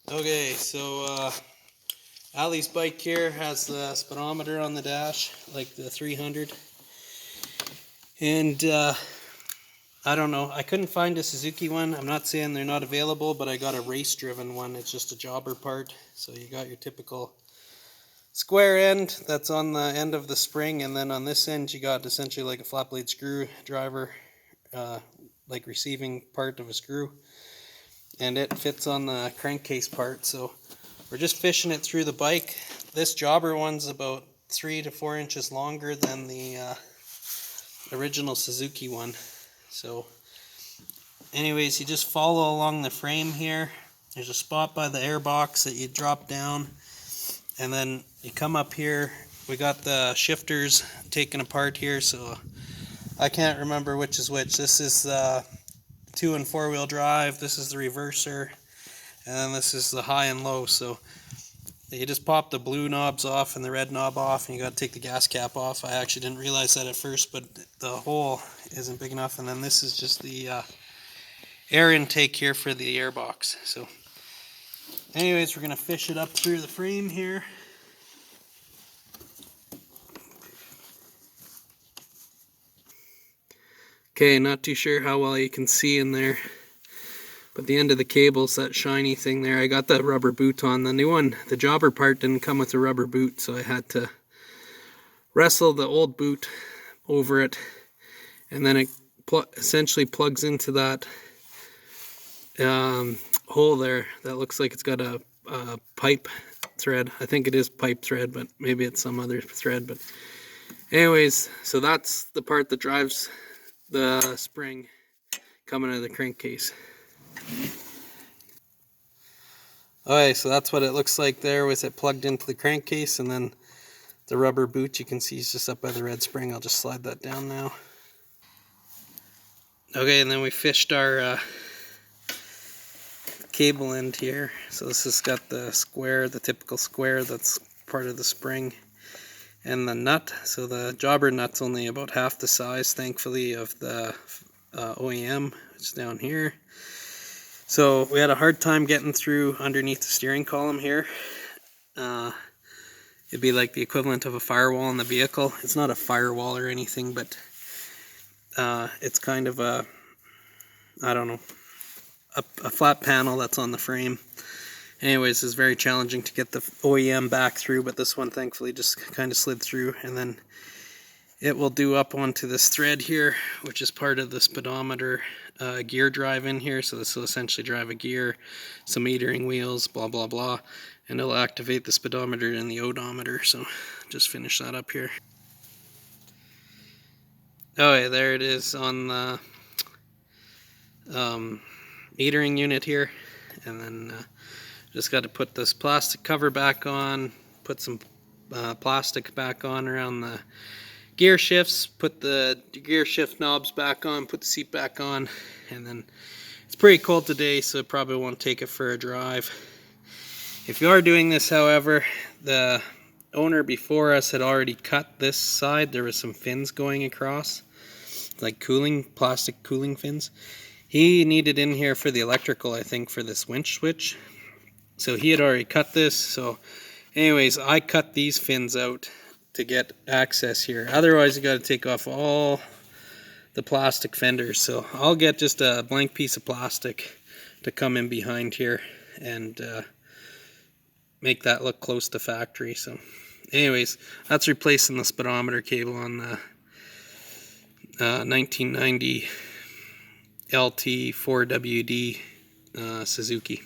Okay, so Ali's bike here has the speedometer on the dash, like the 300. And I don't know, I couldn't find a Suzuki one. I'm not saying they're not available, but I got a race-driven one. It's just a jobber part. So you got your typical square end that's on the end of the spring, and then on this end you got essentially like a flat blade screwdriver, like receiving part of a screw. And it fits on the crankcase part, so we're just fishing it through the bike. This jobber one's about 3 to 4 inches longer than the original Suzuki one. So anyways, you just follow along the frame here. There's a spot by the air box that you drop down, and then you come up here. We got the shifters taken apart here, so I can't remember which is which. This is 2 and 4 wheel drive, this is the reverser, and then this is the high and low. So you just pop the blue knobs off and the red knob off, and you got to take the gas cap off. I actually didn't realize that at first, but the hole isn't big enough. And then this is just the air intake here for the air box. So anyways, we're going to fish it up through the frame here. Okay, not too sure how well you can see in there, but the end of the cable's that shiny thing there. I got that rubber boot on. The new one, the jobber part, didn't come with a rubber boot, so I had to wrestle the old boot over it, and then it essentially plugs into that hole there that looks like it's got a pipe thread. I think it is pipe thread, but maybe it's some other thread. But anyways, so that's the part that drives the spring coming out of the crankcase. Alright, so that's what it looks like there with it plugged into the crankcase, and then the rubber boot you can see is just up by the red spring. I'll just slide that down now. Okay, and then we fished our cable end here. So this has got the square, the typical square that's part of the spring, and the nut. So the jobber nut's only about half the size, thankfully, of the OEM. It's down here. So we had a hard time getting through underneath the steering column here. It'd be like the equivalent of a firewall in the vehicle. It's not a firewall or anything, but it's kind of a, I don't know, a flat panel that's on the frame. Anyways, it's very challenging to get the OEM back through, but this one thankfully just kind of slid through, and then it will do up onto this thread here, which is part of the speedometer gear drive in here. So this will essentially drive a gear, some metering wheels, blah blah blah, and it'll activate the speedometer and the odometer. So just finish that up here. Oh yeah, there it is on the metering unit here, and then just got to put this plastic cover back on, put some plastic back on around the gear shifts, put the gear shift knobs back on, put the seat back on, and then it's pretty cold today, so probably won't take it for a drive. If you are doing this, however, the owner before us had already cut this side. There was some fins going across, like plastic cooling fins. He needed in here for the electrical, I think, for this winch switch. So he had already cut this. So anyways, I cut these fins out to get access here. Otherwise, you got to take off all the plastic fenders. So I'll get just a blank piece of plastic to come in behind here and make that look close to factory. So anyways, that's replacing the speedometer cable on the 1990 LT4WD Suzuki.